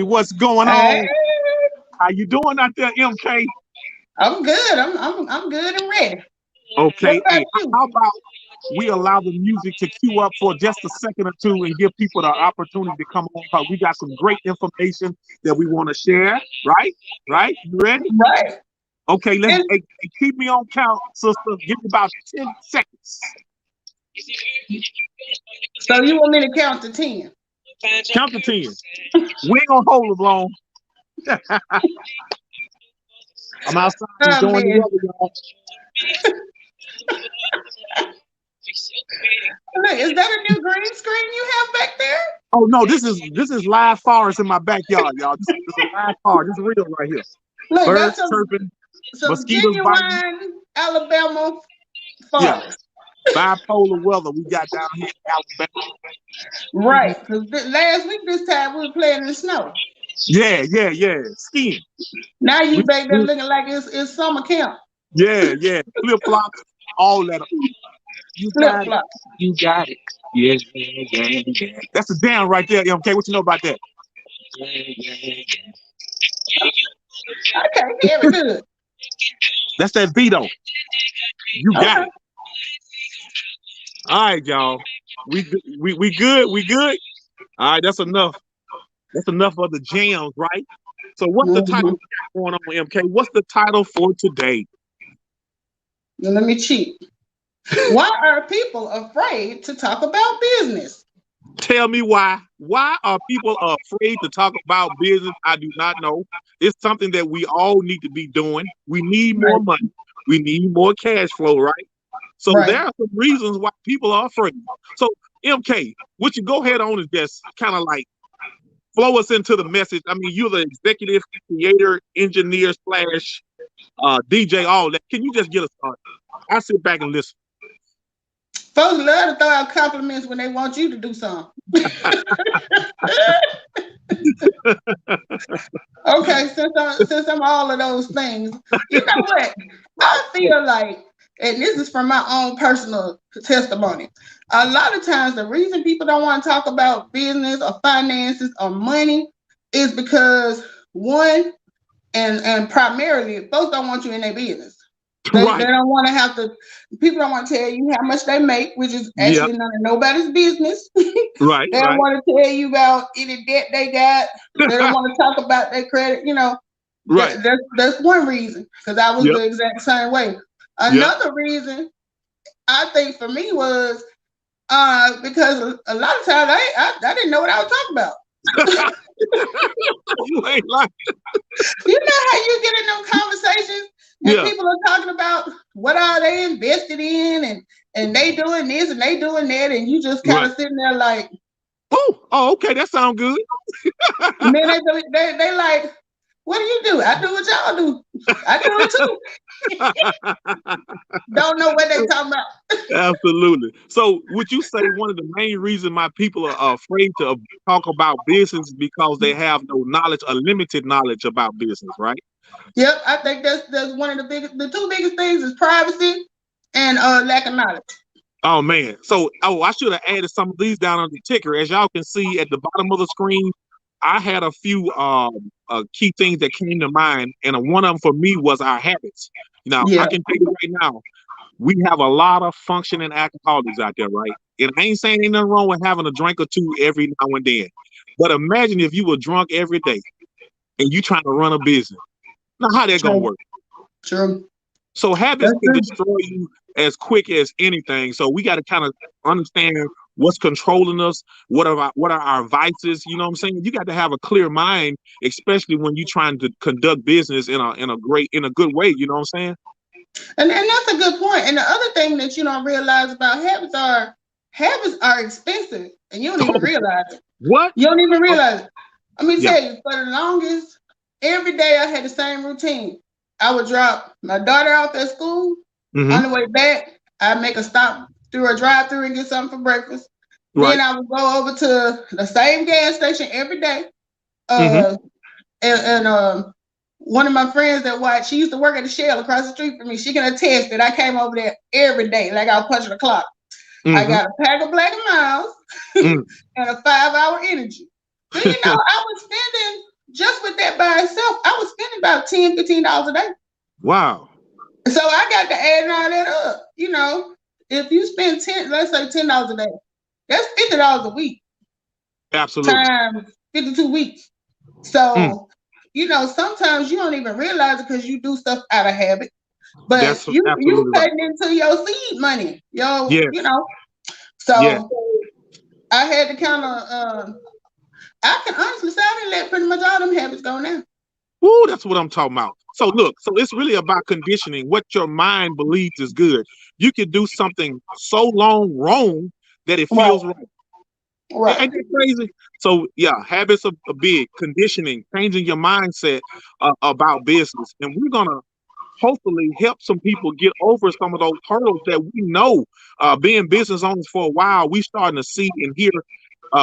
Hey, what's going Hey, on? How you doing out there, MK? I'm good. I'm good and ready. What Okay, about hey, you? how about we allow the music to cue up for just a second or two and give people the opportunity to come on? Cause we got some great information that we want to share. Right? Right? You ready? Right. Okay, let's And keep me on count, sister. Give me about 10 seconds. so you want me to count to 10? Count to 10. We ain't gonna hold them long. I'm outside Oh enjoying the man. weather, y'all. Look, is that a new green screen you have back there? Oh no, this is live forest in my backyard, y'all. This is a live forest. This is real right here. Look, that's Birds chirping, some mosquitoes biting. genuine Alabama Yeah, forest. bipolar weather we got down here in Alabama. Right. Because last week this time we were playing in the snow. Yeah. Skiing. Now you We, back there we, looking like it's summer camp. yeah. Flip flops, all that. You Flip got it. flop. You got it. Yeah. That's a down right there, MK. What you know about that? I can't hear it good. That's that veto. You got Okay. it. All right, y'all. We good. We good. All right, that's enough. That's enough of the jams, right? So what's the title Mhm. we got going on, MK? What's the title for today? Now let me cheat. Why are people afraid to talk about business? Tell me why. Why are people afraid to talk about business? I do not know. It's something that we all need to be doing. We need more Right. money. We need more cash flow, right? So there Right. are some reasons why people are afraid. So MK, what you go ahead on is just kind of like flow us into the message. I mean, you're the executive creator, engineer slash DJ, all that. Can you just get us started? I sit back and listen. Folks love to throw out compliments when they want you to do something. Okay, since I'm all of those things, you know what? I feel like, and this is from my own personal testimony. A lot of times, the reason people don't want to talk about business or finances or money is because one, and primarily, folks don't want you in their business. They Right. don't want to have to. People don't want to tell you how much they make, which is Yep. actually none of nobody's business. Right. They don't Right. want to tell you about any debt they got. They don't want to talk about their credit. You know, Right. that's one reason. Because I was Yep. the exact same way. Yep. Another reason I think for me was because a lot of times I didn't know what I was talking about. You ain't lying. You know how you get in them conversations and Yeah. people are talking about what are they invested in and they doing this and they doing that and you just kind Right. of sitting there like, Oh, okay. That sounds good. and then they like, what do you do? I do what y'all do. I do it too. Don't know what they talking about. Absolutely. So, would you say one of the main reasons my people are afraid to talk about business is because they have no knowledge, or limited knowledge about business, right? Yep, I think that's one of the two biggest things is privacy and lack of knowledge. Oh man. So, I should have added some of these down on the ticker. As y'all can see at the bottom of the screen, I had a few key things that came to mind, and one of them for me was our habits. Now, I Yeah. can tell you right now, we have a lot of functioning alcoholics out there, right? And I ain't saying ain't nothing wrong with having a drink or two every now and then. But imagine if you were drunk every day and you trying to run a business. Now, how that gonna True. work? True. So habits That's can true. destroy you as quick as anything. So we got to kind of understand what's controlling us, what are our vices. You know what I'm saying? You got to have a clear mind, especially when you're trying to conduct business in a good way. You know what I'm saying? And that's a good point. And the other thing that you don't realize about habits are expensive, and you don't even realize it. What? You don't even Oh, realize it. Let me yeah. tell you, for the longest, every day I had the same routine. I would drop my daughter off at school. On Hmm. the way back, I'd make a stop through a drive-through and get something for breakfast. Then Right. I would go over to the same gas station every day. Hmm. Uh, and one of my friends that watched, she used to work at the Shell across the street from me. She can attest that I came over there every day, like I was punching the clock. I Hmm. got a pack of Black and Miles Mm. and a 5-hour energy. Do you know I was spending just with that by itself, I was spending about $10, $15 a day. Wow. So I got to add all that up. If you spend let's say $10 a day, that's $50 a week Absolutely. times 52 weeks. Mm. So, sometimes you don't even realize it because you do stuff out of habit. But That's you absolutely right. paying into your seed money, Yes. Yes. So I had to kind of. I can honestly say I didn't let pretty much all them habits go now. Ooh, that's what I'm talking about. So look, so it's really about conditioning. What your mind believes is good. You can do something so long wrong that it Right, feels right. right. Ain't that crazy? So yeah, habits are big. Conditioning, changing your mindset about business, and we're gonna hopefully help some people get over some of those hurdles that we know. Being business owners for a while, we starting to see and hear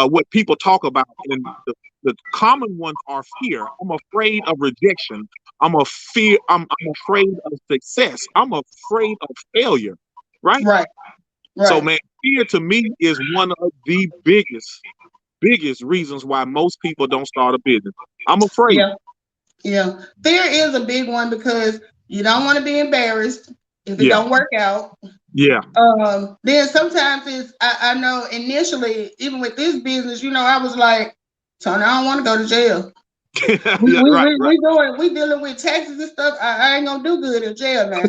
what people talk about, and the common ones are fear. I'm afraid of rejection. I'm afraid of success. I'm afraid of failure. Right. Right, So right. man, fear to me is one of the biggest reasons why most people don't start a business. I'm afraid. Yeah, yeah. Fear is a big one because you don't want to be embarrassed if it Yeah. don't work out. Yeah. Then sometimes I know initially, even with this business, I was like, Tony, I don't want to go to jail. We Yeah. we Right. we, Right. we doing we dealing with taxes and stuff. I ain't gonna do good in jail now.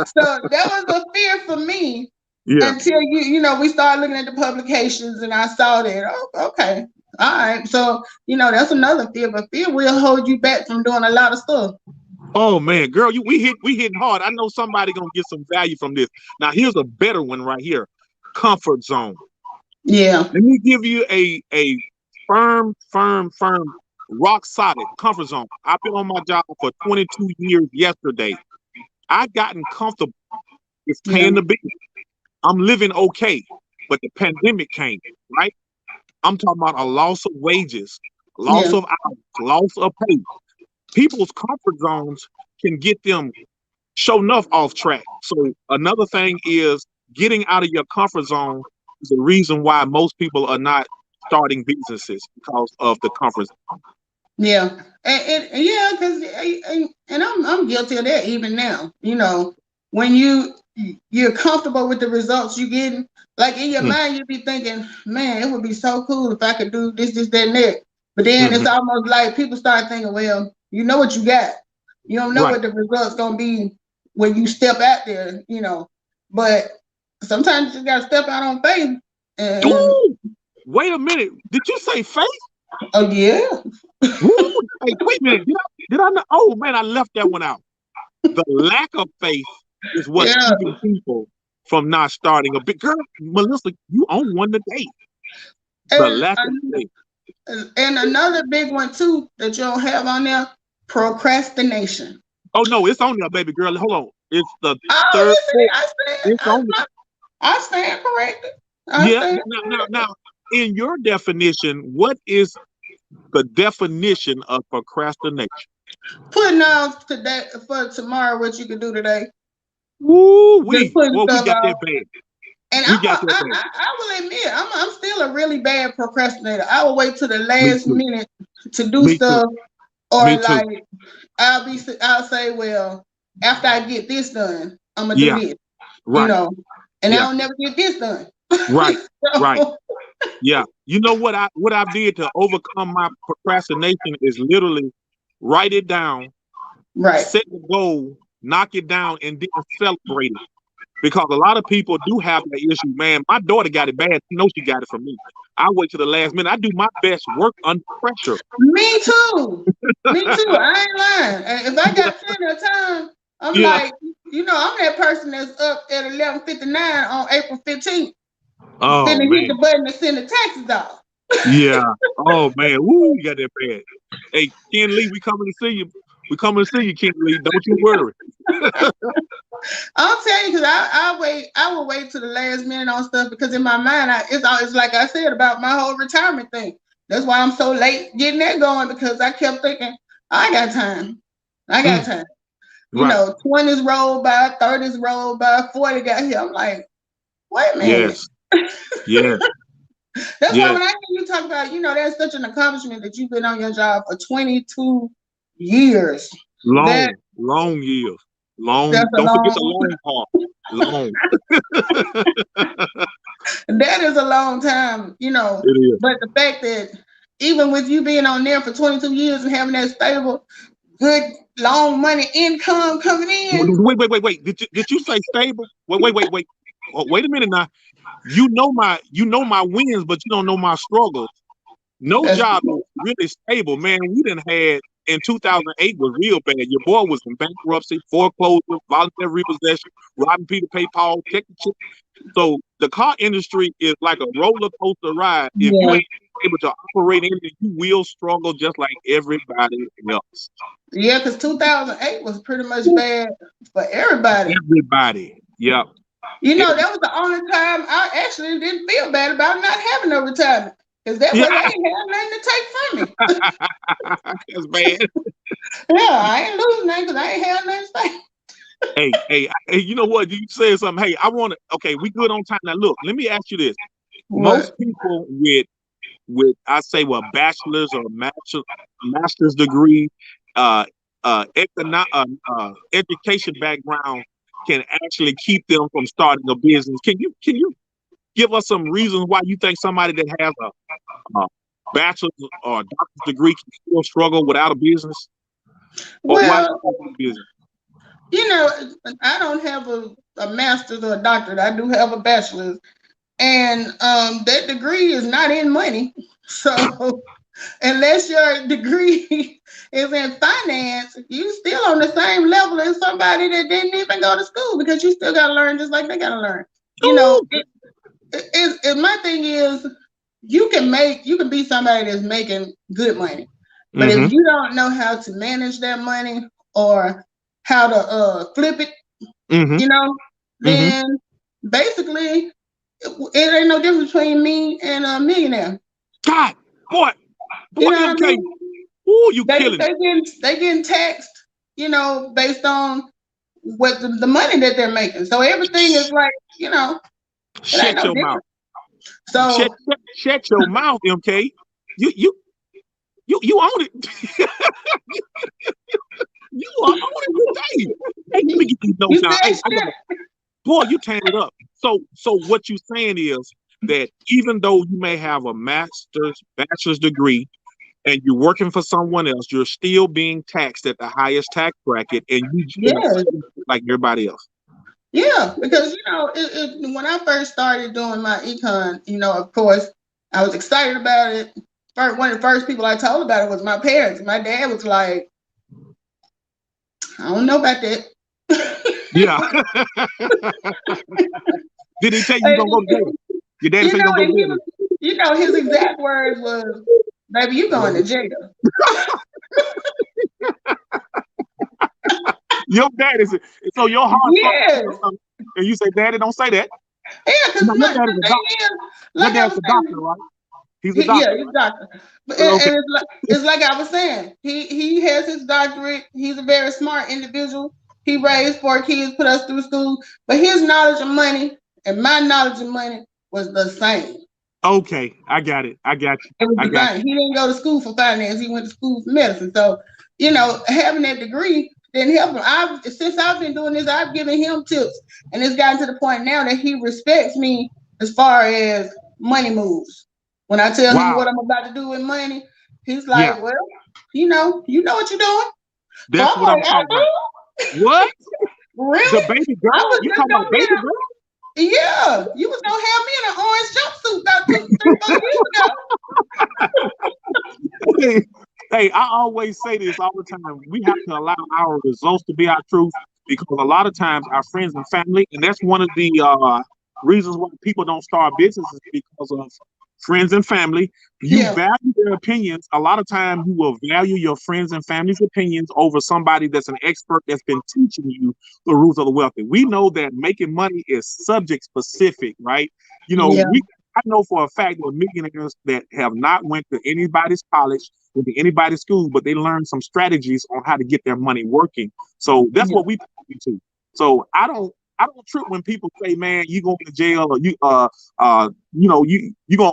So that was a fear for me Yeah. until we started looking at the publications and I saw that. Oh, okay. All right. So, that's another fear, but fear will hold you back from doing a lot of stuff. Oh man, girl, we hitting hard. I know somebody gonna get some value from this. Now here's a better one right here. Comfort zone. Yeah. Let me give you a firm, rock solid comfort zone. I've been on my job for 22 years yesterday. I gotten comfortable with Yeah. paying the bill. I'm living okay, but the pandemic came, right? I'm talking about a loss of wages, loss Yeah. of hours, loss of pay. People's comfort zones can get them show enough off track. So another thing is getting out of your comfort zone is the reason why most people are not starting businesses because of the comfort zone. Yeah. And yeah, because and I'm guilty of that even now. When you're comfortable with the results you getting, like in your Mm, mind, you be thinking, man, it would be so cool if I could do this, that, and that. But then it's mhm. almost like people start thinking, well, you know what you got. You don't know Right. what the results gonna be when you step out there. But sometimes you just gotta step out on faith. And Ooh, wait a minute. Did you say faith? oh yeah, Ooh, hey, wait a minute. Did I know? Oh man, I left that one out. The lack of faith is what's yeah. keeping people from not starting a big girl. Melissa, you own one today. The And lack of faith. and another big one too that you don't have on there, procrastination. Oh no, it's on there, baby girl. Hold on. It's the Oh, third, yes, it is. fourth. It's on there. I stand corrected. I Yeah. stand Now, in your definition, what is the definition of procrastination? putting off today for tomorrow what you can do today. Woo Just wee. putting Well, we stuff got that off. bad. And We got that bad. I will admit, I'm still a really bad procrastinator. I will wait till the Me last too. minute to do Me too. stuff, or Me too. like I'll say, well, after I get this done, I'm gonna do Yeah. this, you Right. know, and Yeah. I'll never get this done. Right. Right. So, Yeah. You know what I did to overcome my procrastination is literally write it down, right. set the goal, knock it down, and then celebrate it. Because a lot of people do have that issue. Man, my daughter got it bad. She knows she got it from me. I wait to the last minute. I do my best work under pressure. Me too. Me too. I ain't lying. And if I got plenty of time, I'm Yeah. like, I'm that person that's up at 11:59 on April 15th, Oh finna hit man. the button to send the taxes off. Yeah. Oh man. Woo, you got that bad. Hey, Ken Lee, we coming to see you. We coming to see you, Ken Lee. Don't you worry. I'll tell you because I will wait to the last minute on stuff because in my mind it's like I said about my whole retirement thing. That's why I'm so late getting that going because I kept thinking I got time. I got Mm, time. right. 20s rolled by, 30s rolled by, 40 got here. I'm like, wait a minute. Yes. Yes. That's why Yeah, when I hear you talk about, that's such an accomplishment that you've been on your job for 22 years. That long years. Long. that's a Don't forget the long long part. Long. that is a long time, It is. But the fact that even with you being on there for 22 years and having that stable, good, long money income coming in. Wait. Did you say stable? Wait. Oh, wait a minute now. You know my wins, but you don't know my struggles. No That's job is really stable, man. We didn't had in 2008 was real bad. Your boy was in bankruptcy, foreclosure, voluntary repossession, robbing Peter, pay Paul, taking shit. So the car industry is like a roller coaster ride. If you yeah, ain't able to operate in it, you will struggle just like everybody else. yeah, because 2008 was pretty much bad for everybody. Everybody, yep. That was the only time I actually didn't feel bad about not having no retirement. Because that Yeah, way they ain't had nothing to take from me. that's bad. Yeah, I ain't losing nothing because I ain't had nothing to take. Hey, you know what? You said something. Hey, I want to. Okay, we good on time now. Look, let me ask you this. Most What? people with I say well bachelor's or master's degree, uh, education background can actually keep them from starting a business. Can you give us some reasons why you think somebody that has a bachelor's or doctor's degree can still struggle without a business, or why Well, not a business? you know, I don't have a master's or a doctorate. I do have a bachelor's. And that degree is not in money. So unless your degree is in finance, you still on the same level as somebody that didn't even go to school because you still got to learn just like they got to learn. You know, Ooh. my thing is you can be somebody that's making good money, but if Mm-hmm. you don't know how to manage that money or how to flip it, Mm-hmm. you know, Mm-hmm. then basically it ain't no difference between me and a millionaire. God, boy, You boy, know what I MK, mean? ooh, you They killing it. they getting taxed, based on what the money that they're making. So everything is like, it ain't Shut no your mouth. different. Shut, So shut your mouth, MK. You own it. You are on it today. Hey, let me you, get these you notes down. said Hey, I shit. got boy, you tan it up. So what you saying is that even though you may have a bachelor's degree, and you're working for someone else, you're still being taxed at the highest tax bracket, and you getting the Yes, same like everybody else. yeah, because when I first started doing my econ, of course, I was excited about it. One of the first people I told about it was my parents. My dad was like, I don't know about that. Yeah. Did he tell you you're And, gonna go to jail? Your daddy say you're gonna go and to he jail. was, his exact words was, "Baby, you going to jail." Your daddy is so your heart starts to Yes, something, and you say, "Daddy, don't say that." yeah. Because No, your the daddy's a thing doctor. is, Your like I dad's was a doctor, saying, right? He's a doctor, yeah, he's a right? doctor. But Okay. and it's like I was saying, he has his doctorate. He's a very smart individual. He raised 4 kids, put us through school, but his knowledge of money and my knowledge of money was the same. Okay. I got it. I got you. It was I the got same. He didn't go to school for finance. He went to school for medicine. So, having that degree didn't help him. Since I've been doing this, I've given him tips, and it's gotten to the point now that he respects me as far as money moves. When I you. tell him Wow. what I'm about to do with money, he's Yeah. like, "Well, you know what you're doing." So That's I'm what I'm like, "I talking about. What? do? The Really? baby I girl? was You just talking about gonna baby get girl? a yeah. You was gonna have me in an orange jumpsuit about 2, 3, 4 years ago." Hey, hey, I always say this all the time. We have to allow our results to be our truth because a lot of times our friends and family, and that's one of the reasons why people don't start businesses because of friends and family. You Yeah, value their opinions. A lot of times you will value your friends and family's opinions over somebody that's an expert that's been teaching you the rules of the wealthy. We know that making money is subject specific, right? You know, yeah, I know for a fact that millionaires that have not went to anybody's college, went to anybody's school, but they learned some strategies on how to get their money working. So that's yeah. what we do. So I don't. I don't trip when people say, man, you going to jail or you gonna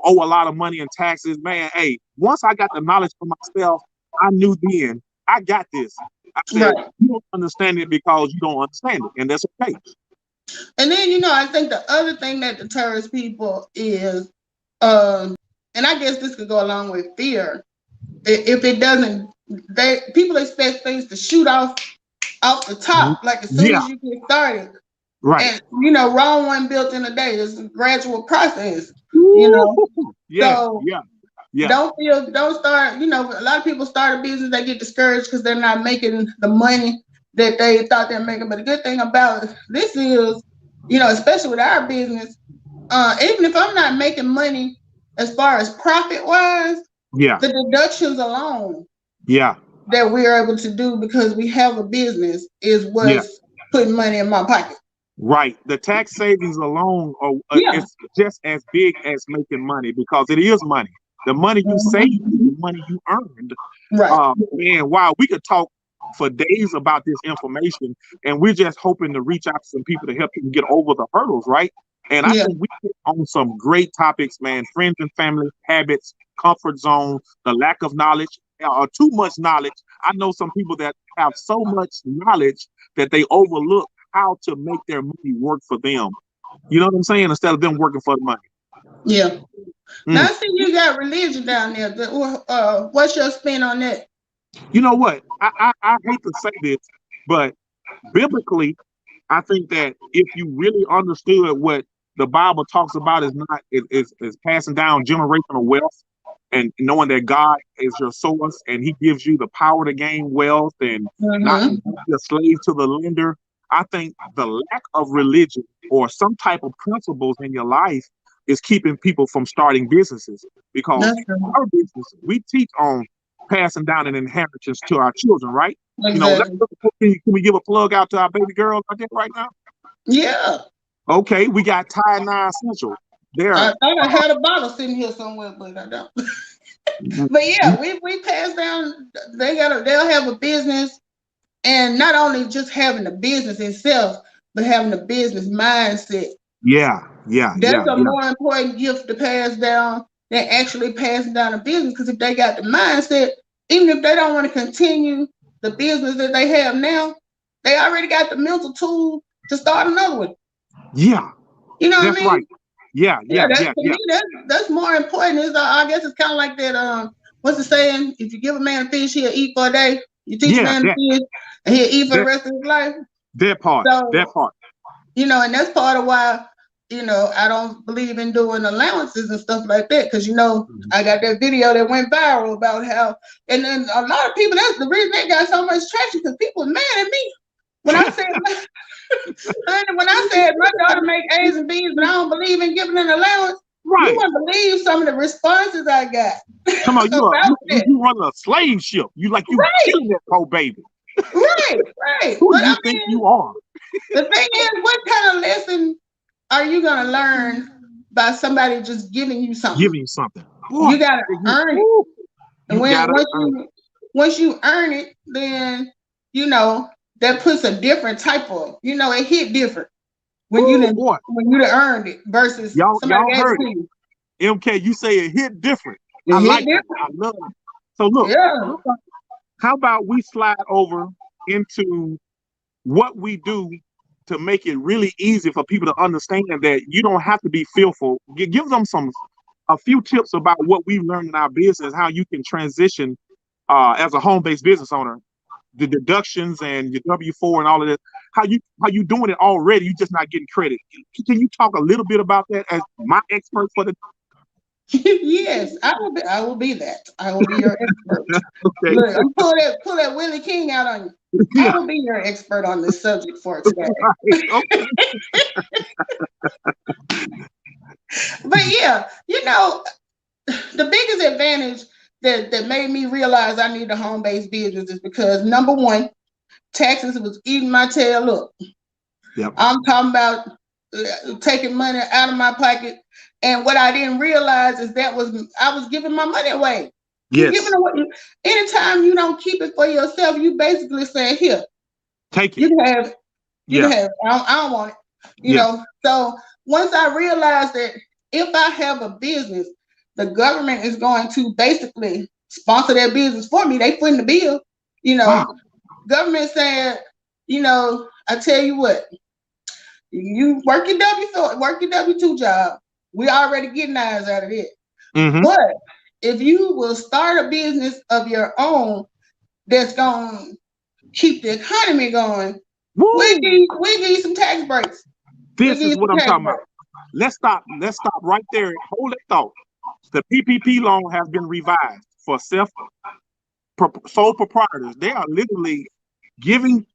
owe a lot of money in taxes. Man, hey, once I got the knowledge for myself, I knew then I got this. I said, Right. you don't understand it because you don't understand it, and that's okay. And then, I think the other thing that deters people is, and I guess this could go along with fear. If it doesn't, people expect things to shoot off the Mhm. top, like as soon Yeah, as you get started. right. And Rome wasn't built in a day. It's a gradual process. You Woo! know, Yeah, so yeah, yeah, don't start. A lot of people start a business, they get discouraged because they're not making the money that they thought they're making. But the good thing about this is, especially with our business, even if I'm not making money as far as profit wise, yeah, the deductions alone yeah, that we're able to do because we have a business is yeah. what's putting money in my pocket. Right. The tax savings alone are Yeah. it's just as big as making money because it is money. The money you save is Mhm. the money you earned. Right. Man, wow, we could talk for days about this information, and we're just hoping to reach out to some people to help them get over the hurdles, right? And I Yeah. think we hit on some great topics, man. Friends and family, habits, comfort zone, the lack of knowledge, or too much knowledge. I know some people that have so much knowledge that they overlook how to make their money work for them. You know what I'm saying? Instead of them working for the money. Yeah. Now Mm. I see you got religion down there. What's your spin on that? You know what? I hate to say this, but biblically, I think that if you really understood what the Bible talks about is not is passing down generational wealth and knowing that God is your source and He gives you the power to gain wealth and not to Mm-hmm. be a slave to the lender. I think the lack of religion or some type of principles in your life is keeping people from starting businesses because That's true. our business we teach on passing down an inheritance to our children, right? Exactly. Can we give a plug out to our baby girls out there right now? Yeah. Okay, we got Tie Nine Essentials. They're I thought I had a bottle sitting here somewhere, but I don't. But yeah, we pass down. They'll have a business, and not only just having the business itself, but having the business mindset. yeah, yeah, That's yeah, a yeah, more important gift to pass down than actually passing down a business. Because if they got the mindset, even if they don't want to continue the business that they have now, they already got the mental tool to start another one. yeah. You know what I That's right. mean? Yeah, Yeah, yeah, that yeah, to yeah, me, that's more important. Is I guess it's kind of like that. What's the saying? If you give a man a fish, he'll eat for a day. You teach a yeah. man to That fish, and he'll eat for the that rest of his life. that part. That So part. and that's part of why I don't believe in doing allowances and stuff like that because Mhm. I got that video that went viral about how, and then a lot of people. That's the reason they got so much traction because people are mad at me when I said when I said my daughter make A's and B's, but I don't believe in giving an allowance. You Right. wouldn't believe some of the responses I got Come on, about that. you running a slave ship. You Right, killing that poor baby. right, right. Who But do I you think mean, you are? the thing is, what kind of lesson are you gonna learn by somebody just giving you something? Giving you something. Boy, You gotta earn it. woo, And you gotta earn it. once you earn it, then you know that puts a different type of it hit different Woo, boy. when you done earned it versus somebody Y'all gave it heard to it. you. MK, you say it hit different. It I hit like that. different. I love it. So look, Yeah. how about we slide over into what we do to make it really easy for people to understand that you don't have to be fearful. Give them a few tips about what we learned in our business, how you can transition as a home-based business owner, the deductions and your W-4 and all of this. How you doing it already? You just not getting credit. Can you talk a little bit about that as my expert for the? Yes, I will be that. I will be your expert. Okay. Look, I'm pull that Willie King out on you. I Yeah. will be your expert on this subject for today. Right. Okay. But yeah, the biggest advantage that made me realize I need a home based business is because number one, taxes was eating my tail up. Yep. I'm talking about taking money out of my pocket, and what I didn't realize is I was giving my money away. You giving Yes. away anytime you don't keep it for yourself. You basically say, "Here, Take it. you can have it. You can Yeah. have it. I don't want it." Yeah. So once I realized that if I have a business, the government is going to basically sponsor that business for me. They footing the bill. You Wow. know, government saying, I tell you what, you work your W-2 job. We already getting ours out of it. Mm-hmm. But if you will start a business of your own that's going to keep the economy going, Woo! we give you some tax breaks. We This give is you what some I'm tax talking about. breaks. Let's stop right there. Hold that thought. The PPP loan has been revised for sole proprietors. They are literally giving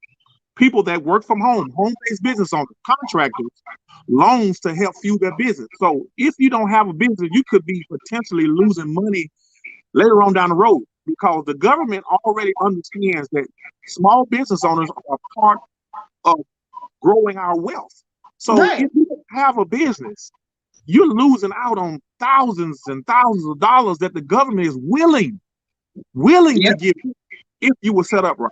people that work from home-based business owners, contractors, loans to help fuel their business. So if you don't have a business, you could be potentially losing money later on down the road because the government already understands that small business owners are part of growing our wealth. So Right. if you have a business, you're losing out on thousands and thousands of dollars that the government is willing to Yep. give you if you were set up right.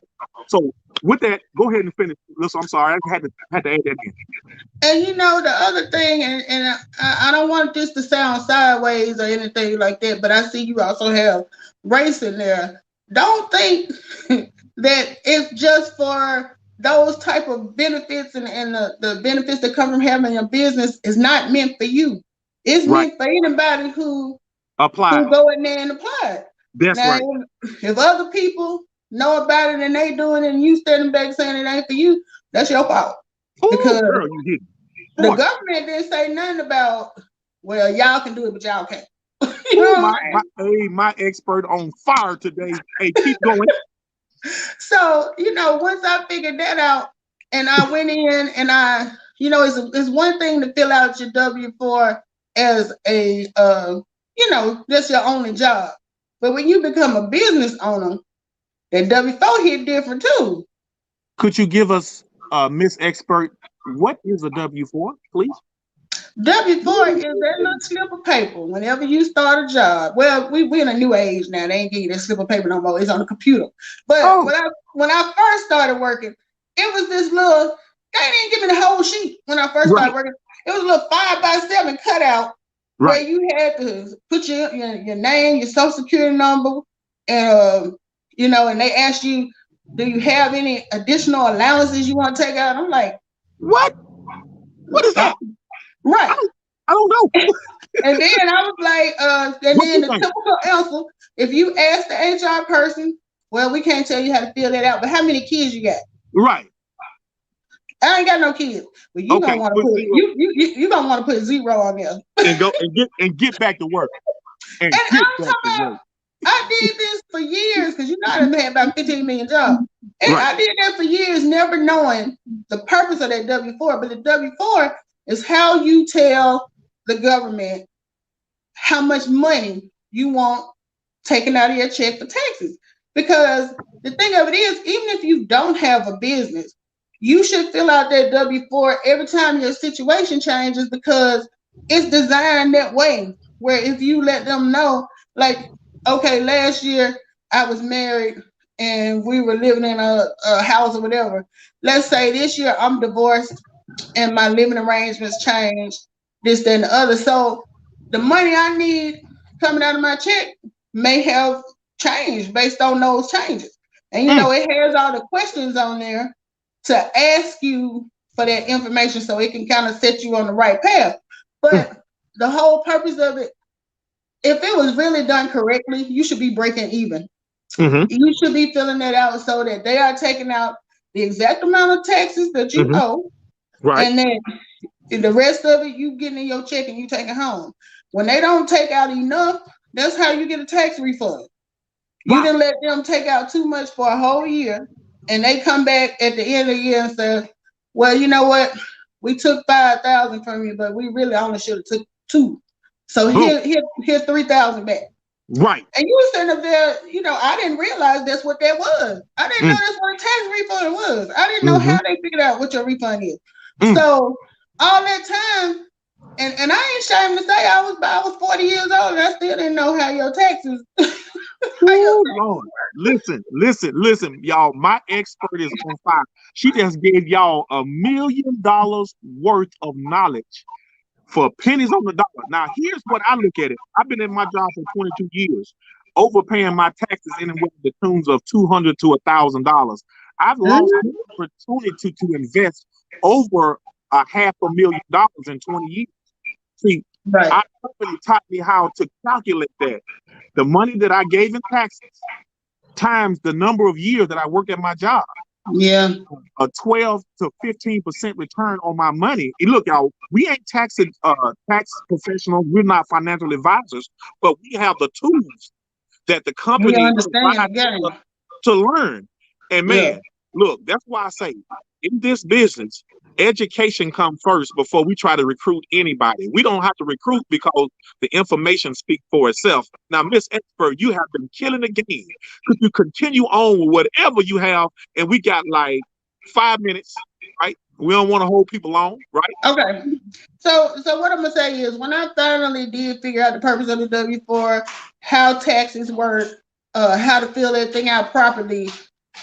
So with that, go ahead and finish. Listen, I'm sorry, I had to add that in. And the other thing, and I don't want this to sound sideways or anything like that, but I see you also have race in there. Don't think that it's just for those type of benefits and the benefits that come from having a business is not meant for you. It's Right. meant for anybody who Apply. go in there and apply it. That's Now, right. if other people know about it and they doing it and you standing back saying it ain't for you, that's your fault. Oh, Because girl, you did. the Boy. government didn't say nothing about, well, y'all can do it, but y'all can't. You Oh, know what I'm my expert on fire today. Hey, keep going. saying? So, once I figured that out and I went in and it's one thing to fill out your W-4 as a, that's your only job. But when you become a business owner, that W-4 hit different too. Could you give us, Miss Expert, what is a W-4, please? W-4 is that little slip of paper whenever you start a job. Well, we in a new age now. They ain't give you that slip of paper no more. It's on the computer. But Oh, when I first started working, it was this little, they didn't give me the whole sheet when I first started right, working. It was a little 5x7 cutout where right. you had to put your name, your social security number, and and they asked you, do you have any additional allowances you want to take out? I'm like, What? What is oh, that? I right. don't, I don't know. And then I was like, and What then you the think? typical answer, if you ask the HR person, well, we can't tell you how to fill that out, but how many kids you got? Right. I ain't got no kids. But you gonna Okay. want to Put put zero you gonna want to put 0 on there. and go and get back to work. And And get I'm back talking to about work. I did this for years because I done had about 15 million jobs. And Right. I did that for years, never knowing the purpose of that W-4. But the W-4 is how you tell the government how much money you want taken out of your check for taxes. Because the thing of it is, even if you don't have a business, you should fill out that W-4 every time your situation changes because it's designed that way. Where if you let them know, like, okay, last year I was married and we were living in a house or whatever. Let's say this year I'm divorced and my living arrangements changed, this, that, and the other. So the money I need coming out of my check may have changed based on those changes. And Mm, it has all the questions on there to ask you for that information so it can kind of set you on the right path. mm, But the whole purpose of it, if it was really done correctly, you should be breaking even. mm-hmm, You should be filling that out so that they are taking out the exact amount of taxes that you mm-hmm. owe, Right. and then the rest of it you getting in your check and you take it home. When they don't take out enough, that's how you get a tax refund. You Wow. didn't let them take out too much for a whole year, and they come back at the end of the year and say, "Well, you know what? We took 5,000 from you, but we really only should have took 2. So Boom. here's 3,000 back." Right. And you were sitting up there, I didn't realize that's what that was. I didn't know Mm, that's what a tax refund was. I didn't know mm-hmm, how they figured out what your refund is. mm, So all that time, and I ain't ashamed to say I was 40 years old and I still didn't know how your taxes how your Oh taxes Lord. Listen, y'all. My expert is on fire. She just gave y'all $1 million worth of knowledge for pennies on the dollar. Now, here's what I look at it. I've been in my job for 22 years, overpaying my taxes anywhere in the tunes of $200 to $1,000. I've work. lost the opportunity to invest over a $500,000 in 20 years. See, Right. our company taught me how to calculate that. The money that I gave in taxes times the number of years that I worked at my job, Yeah. a 12 to 15% return on my money. And look, y'all, we ain't tax professionals. We're not financial advisors, but we have the tools that the We company understand the provides game. us to learn. And Yeah. man, look, that's why I say in this business, education comes first before we try to recruit anybody. We don't have to recruit because the information speaks for itself. Now, Miss Expert, you have been killing the game. Could you continue on with whatever you have? And we got like 5 minutes, right? We don't want to hold people on, right? Okay. So what I'm gonna say is when I finally did figure out the purpose of the W-4, how taxes work, how to fill that thing out properly,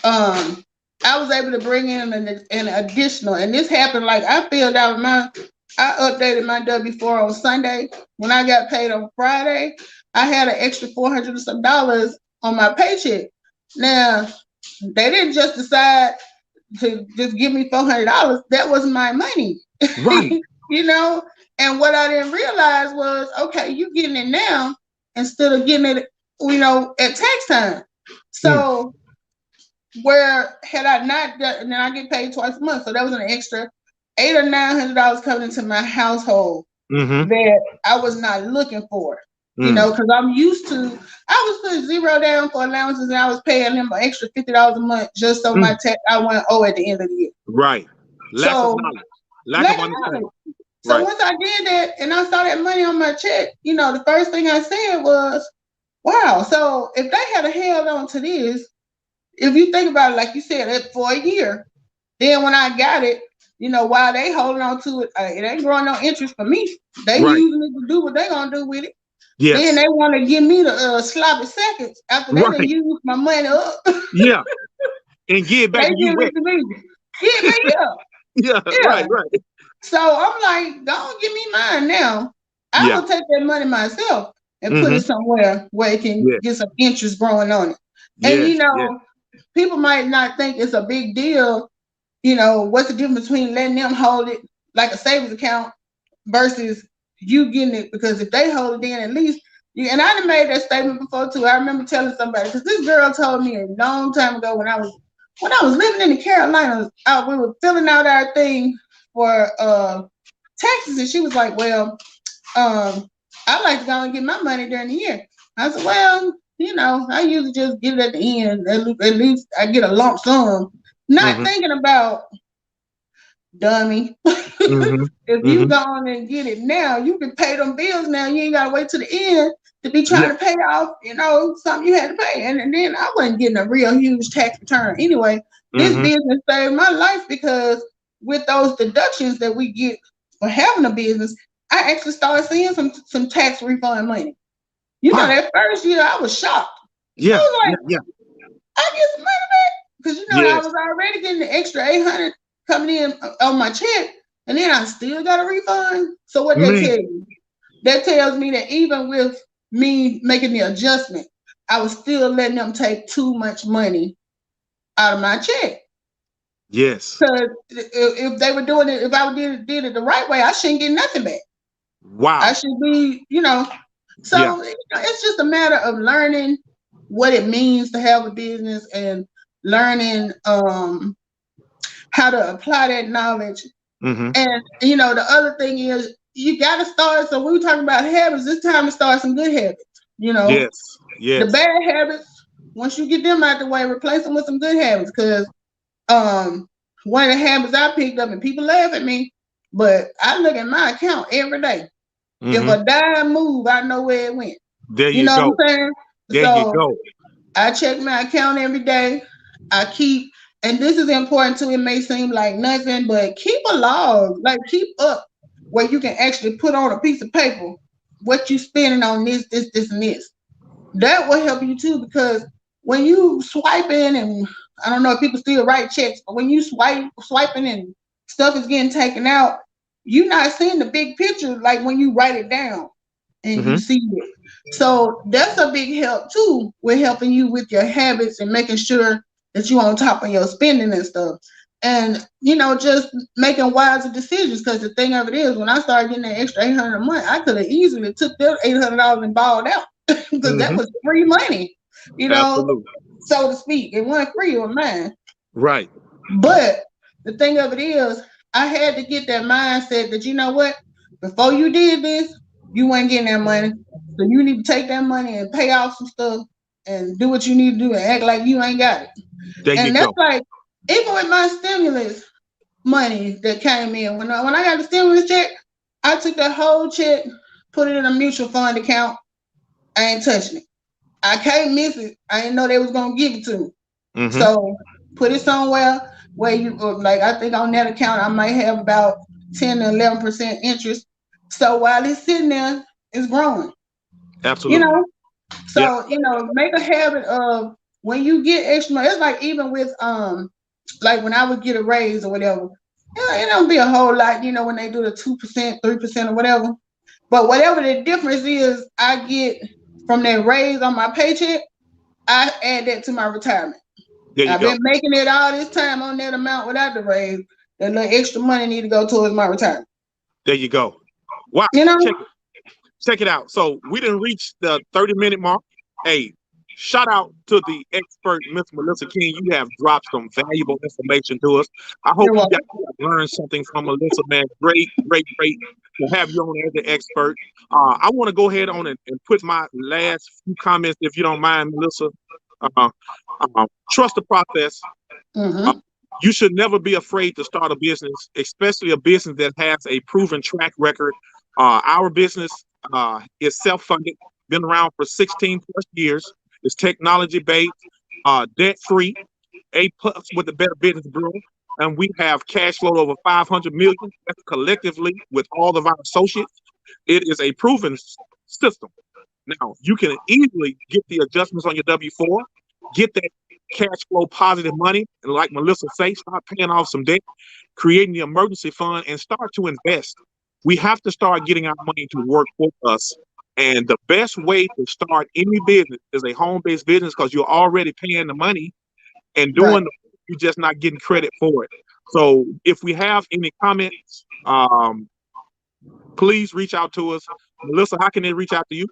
um, I was able to bring in an additional, and this happened like I updated my W-4 on Sunday. When I got paid on Friday, I had an extra 400 and some dollars on my paycheck. Now, they didn't just decide to just give me $400. That was my money, Right. you know. And what I didn't realize was, okay, you getting it now instead of getting it, at tax time. Mm. So where had I not done, and then I get paid twice a month, so that was an extra $800 or $900 coming into my household Mm-hmm. that I was not looking for. Mm. Because I'm used to, I was putting zero down for allowances and I was paying them an extra $50 a month just so my Mm. tax I went owe at the end of the year. Right. Lack of So knowledge, lack of lack of understanding. knowledge. So Right. once I did that and I saw that money on my check, the first thing I said was, wow, so if they had held on to this, if you think about it, like you said, for a year, then when I got it, while they holding on to it, it ain't growing no interest for me. They Right. using it to do what they gonna do with it. Then Yes. they want to give me the sloppy seconds after they done Right. used my money up. They Yeah. And give it back to you give wet. it to me. Give me up. Yeah. Yeah. Right. Right. So I'm like, don't give me mine now. I Yeah. will take that money myself and put Mm-hmm. it somewhere where it can Yeah. get some interest growing on it. And Yes. Yes. people might not think it's a big deal. What's the difference between letting them hold it like a savings account versus you getting it? Because if they hold it, then at least and I done made that statement before too. I remember telling somebody because this girl told me a long time ago when I was living in the Carolinas, we were filling out our thing for taxes, and she was like, "Well, I like to go and get my money during the year." I said, "Well, I usually just get it at the end. At least I get a lump sum." Not Mm-hmm. thinking about dummy. Mm-hmm. If you Mm-hmm. go on and get it now, you can pay them bills now. You ain't gotta wait to the end to be Yeah. trying to pay off, something you had to pay. And then I wasn't getting a real huge tax return. Anyway, this Mm-hmm. business saved my life because with those deductions that we get for having a business, I actually started seeing some tax refund money. Wow. That first year I was shocked. I Yeah. was Yeah. like, Yeah. I get some money back because I Yes. was already getting the extra 800 coming in on my check, and then I still got a refund. So what that Man. tell you? That tells me that even with me making the adjustment, I was still letting them take too much money out of my check. Yes. Because if they were doing it, if I did it the right way, I shouldn't get nothing back. I Wow. should be. Yeah. So it's just a matter of learning what it means to have a business and learning how to apply that knowledge. Mm-hmm. And the other thing is you got to start. So we were talking about habits. It's time to start some good habits. Yes. The Yes. bad habits. Once you get them out the way, replace them with some good habits. Because um, one of the habits I picked up, and people laugh at me, but I look at my account every day. If Mm-hmm. a dime move, I know where it went. There You you know go. what I'm saying? There you So go. I check my account every day. I keep, and this is important too. It may seem like nothing, but keep a log. Like keep up where you can actually put on a piece of paper what you spending on this, and this. That will help you too, because when you swiping, and I don't know if people still write checks, but when you swiping and stuff is getting taken out, you're not seeing the big picture like when you write it down and you Mm-hmm. see it. So that's a big help too, with helping you with your habits and making sure that you're on top of your spending and stuff. And just making wiser decisions. Because the thing of it is, when I started getting that extra 800 a month, I could have easily took that $800 and balled out because that Mm-hmm. was free money, you know, Absolutely. so to speak. It wasn't free on mine. Right. But the thing of it is, I had to get that mindset that, you know what, before you did this, you weren't getting that money. So you need to take that money and pay off some stuff and do what you need to do and act like you ain't got it. There you And that's go. like, even with my stimulus money that came in, when I got the stimulus check, I took that whole check, put it in a mutual fund account. I ain't touching it. I can't miss it. I didn't know they was gonna give it to me. Mm-hmm. So put it somewhere where you like. I think on that account I might have about 10 to 11% interest. So while it's sitting there, it's growing. You Absolutely. know. Yep. So make a habit of when you get extra money. It's like even with like when I would get a raise or whatever. It don't be a whole lot. When they do the 2%, 3% or whatever. But whatever the difference is, I get from that raise on my paycheck, I add that to my retirement. There you I've go. been making it all this time on that amount without the raise. That little extra money need to go towards my retirement. There you go. Wow. You know? Check it out. So we didn't reach the 30-minute mark. Hey, shout out to the expert, Miss Melissa King. You have dropped some valuable information to us. I hope You're you guys welcome. have learned something from Melissa, man. Great, great, great to have you on as the expert. I want to go ahead on and put my last few comments, if you don't mind, Melissa. Uh, Trust the process. Uh, Mm-hmm. you should never be afraid to start a business, especially a business that has a proven track record. Our business is self-funded, been around for 16 plus years. It's technology based, debt free, A plus with the Better Business Bureau, and we have cash flow over 500 million. That's collectively with all of our associates. It is a proven system. Now, you can easily get the adjustments on your W-4, get that cash flow positive money, and like Melissa say, start paying off some debt, creating the emergency fund, and start to invest. We have to start getting our money to work for us. And the best way to start any business is a home-based business because you're already paying the money and Right. doing you're just not getting credit for it. So if we have any comments, please reach out to us. Melissa, how can they reach out to you?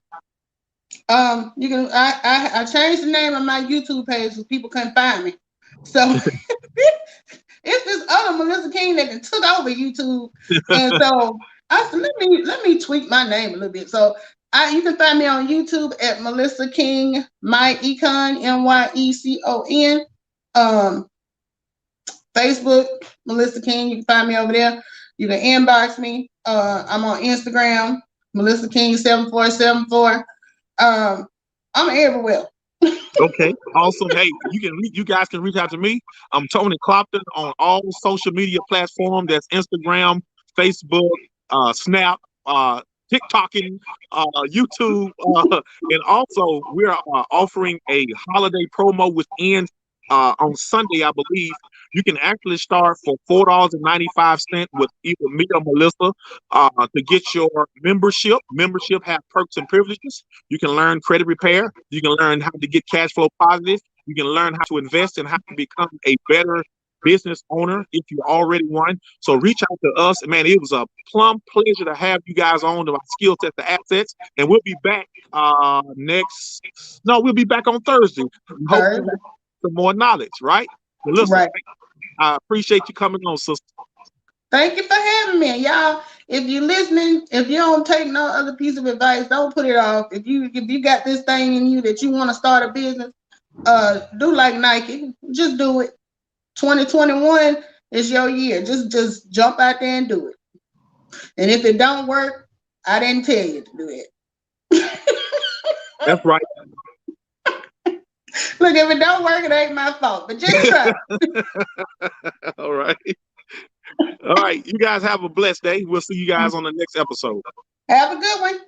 You can. I changed the name of my YouTube page so people couldn't find me. So it's this other Melissa King that took over YouTube, and so I said, let me tweak my name a little bit. So you can find me on YouTube at Melissa King, my econ, MYECON. Um, Facebook, Melissa King. You can find me over there. You can inbox me. I'm on Instagram, Melissa King 7474. I'm everywhere. Okay, awesome. Hey, you guys can reach out to me. I'm Tony Clopton on all social media platforms. That's Instagram, Facebook, Snap, TikToking, YouTube, and also we're offering a holiday promo which ends on Sunday, I believe. You can actually start for $4.95 with either me or Melissa to get your membership. Membership have perks and privileges. You can learn credit repair. You can learn how to get cash flow positive. You can learn how to invest and how to become a better business owner if you already one. So reach out to us. Man, it was a plum pleasure to have you guys on to our skill set, the assets. And we'll be back we'll be back on Thursday. Hopefully Thursday. some more knowledge, right? Melissa, Right. I appreciate you coming on, sister. Thank you for having me. Y'all, if you're listening, if you don't take no other piece of advice, don't put it off. If you got this thing in you that you want to start a business, do like Nike. Just do it. 2021 is your year. Just jump out there and do it. And if it don't work, I didn't tell you to do it. That's right. Look, if it don't work, it ain't my fault. But just try. All right. All right, you guys have a blessed day. We'll see you guys on the next episode. Have a good one.